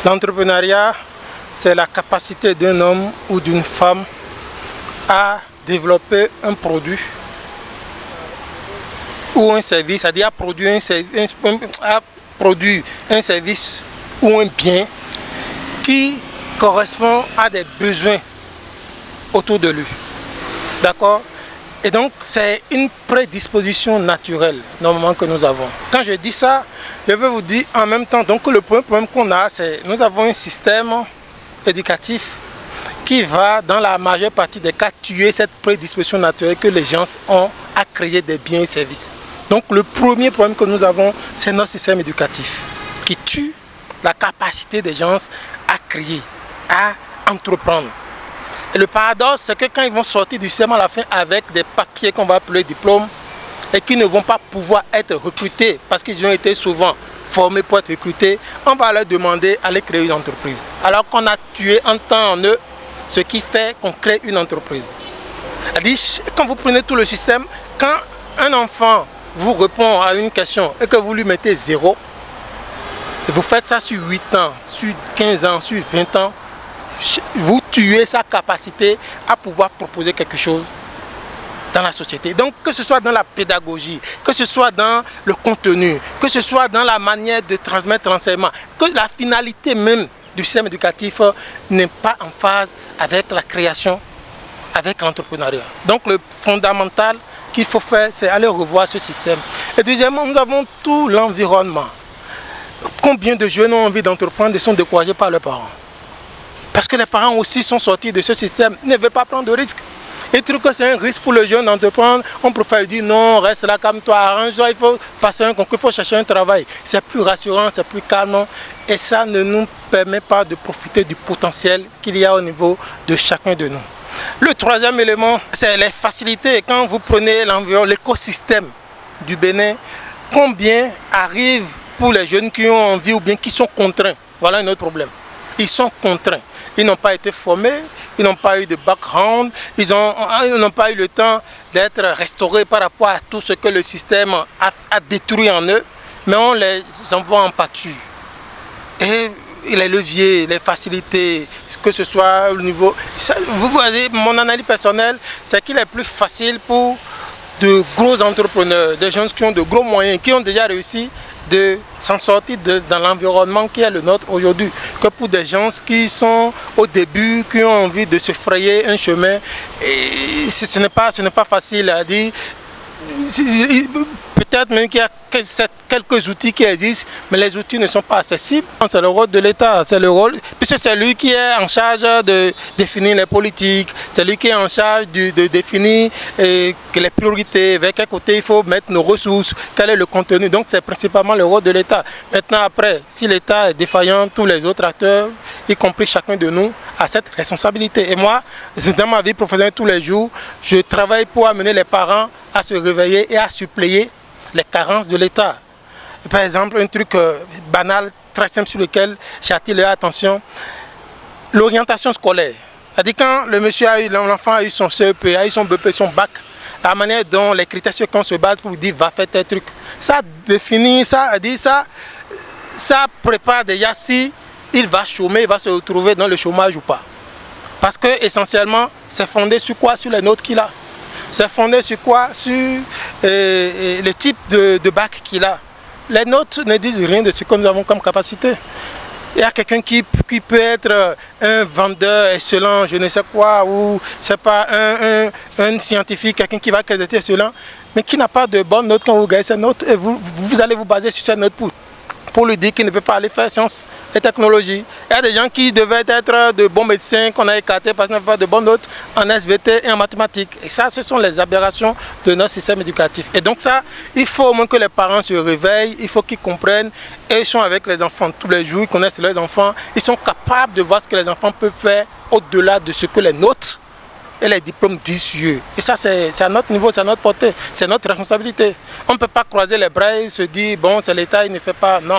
L'entrepreneuriat, c'est la capacité d'un homme ou d'une femme à développer un produit ou un service, c'est-à-dire à produire un service ou un bien qui correspond à des besoins autour de lui. D'accord? Et donc, c'est une prédisposition naturelle, normalement, que nous avons. Quand je dis ça, je veux vous dire en même temps, donc le premier problème qu'on a, c'est que nous avons un système éducatif qui va, dans la majeure partie des cas, tuer cette prédisposition naturelle que les gens ont à créer des biens et services. Donc, le premier problème que nous avons, c'est notre système éducatif qui tue la capacité des gens à créer, à entreprendre. Et le paradoxe, c'est que quand ils vont sortir du système à la fin avec des papiers qu'on va appeler diplômes et qui ne vont pas pouvoir être recrutés parce qu'ils ont été souvent formés pour être recrutés, on va leur demander d'aller créer une entreprise. Alors qu'on a tué en temps en eux ce qui fait qu'on crée une entreprise. C'est-à-dire, quand vous prenez tout le système, quand un enfant vous répond à une question et que vous lui mettez 0, et vous faites ça sur 8 ans, sur 15 ans, sur 20 ans, vous tuez sa capacité à pouvoir proposer quelque chose dans la société. Donc que ce soit dans la pédagogie, que ce soit dans le contenu, que ce soit dans la manière de transmettre l'enseignement, que la finalité même du système éducatif n'est pas en phase avec la création, avec l'entrepreneuriat. Donc le fondamental qu'il faut faire, c'est aller revoir ce système. Et deuxièmement, nous avons tout l'environnement. Combien de jeunes ont envie d'entreprendre et sont découragés par leurs parents? Parce que les parents aussi sont sortis de ce système, ils ne veulent pas prendre de risques. Ils trouvent que c'est un risque pour le jeune d'entreprendre. On préfère dire non, reste là comme toi, arrange-toi, il faut passer un concours, il faut chercher un travail. C'est plus rassurant, c'est plus calme. Et ça ne nous permet pas de profiter du potentiel qu'il y a au niveau de chacun de nous. Le troisième élément, c'est les facilités. Quand vous prenez l'environnement, l'écosystème du Bénin, combien arrive pour les jeunes qui ont envie ou bien qui sont contraints? Voilà un autre problème. Ils sont contraints. Ils n'ont pas été formés, ils n'ont pas eu de background, ils n'ont pas eu le temps d'être restaurés par rapport à tout ce que le système a détruit en eux, mais on les envoie en pâture. Et les leviers, les facilités, que ce soit au niveau... Vous voyez, mon analyse personnelle, c'est qu'il est plus facile pour de gros entrepreneurs, des gens qui ont de gros moyens, qui ont déjà réussi de s'en sortir dans l'environnement qui est le nôtre aujourd'hui, que pour des gens qui sont au début, qui ont envie de se frayer un chemin. Et ce n'est pas facile à dire. Peut-être même qu'il y a quelques outils qui existent, mais les outils ne sont pas accessibles. C'est le rôle de l'État, c'est le rôle, puisque c'est lui qui est en charge de définir les politiques, c'est lui qui est en charge de définir les priorités, vers quel côté il faut mettre nos ressources, quel est le contenu. Donc c'est principalement le rôle de l'État. Maintenant après, si l'État est défaillant, tous les autres acteurs, y compris chacun de nous, a cette responsabilité. Et moi, dans ma vie professionnelle tous les jours, je travaille pour amener les parents à se réveiller et à suppléer les carences de l'État. Par exemple, un truc banal, très simple sur lequel j'attire leur attention, l'orientation scolaire. C'est-à-dire quand l'enfant a eu son CEP, a eu son BP, son bac, la manière dont les critères sur lesquels on se base pour dire va faire tel truc, ça définit, ça prépare déjà si il va chômer, il va se retrouver dans le chômage ou pas. Parce que essentiellement, c'est fondé sur quoi? Sur les notes qu'il a. C'est fondé sur quoi? Sur le type de bac qu'il a. Les notes ne disent rien de ce que nous avons comme capacité. Il y a quelqu'un qui peut être un vendeur excellent, je ne sais quoi, ou c'est pas un scientifique, quelqu'un qui va être excellent, mais qui n'a pas de bonnes notes quand vous gagnez ces notes. Et vous allez vous baser sur ces notes pour lui dire qu'il ne peut pas aller faire sciences et technologie. Il y a des gens qui devaient être de bons médecins qu'on a écartés parce qu'ils n'avaient pas de bonnes notes en SVT et en mathématiques. Et ça, ce sont les aberrations de notre système éducatif. Et donc ça, il faut au moins que les parents se réveillent, il faut qu'ils comprennent. Et ils sont avec les enfants tous les jours, ils connaissent leurs enfants. Ils sont capables de voir ce que les enfants peuvent faire au-delà de ce que les notes et les diplômes disent sur eux. Et ça, c'est à notre niveau, c'est à notre portée, c'est notre responsabilité. On ne peut pas croiser les bras et se dire, bon, c'est l'État, il ne fait pas. Non.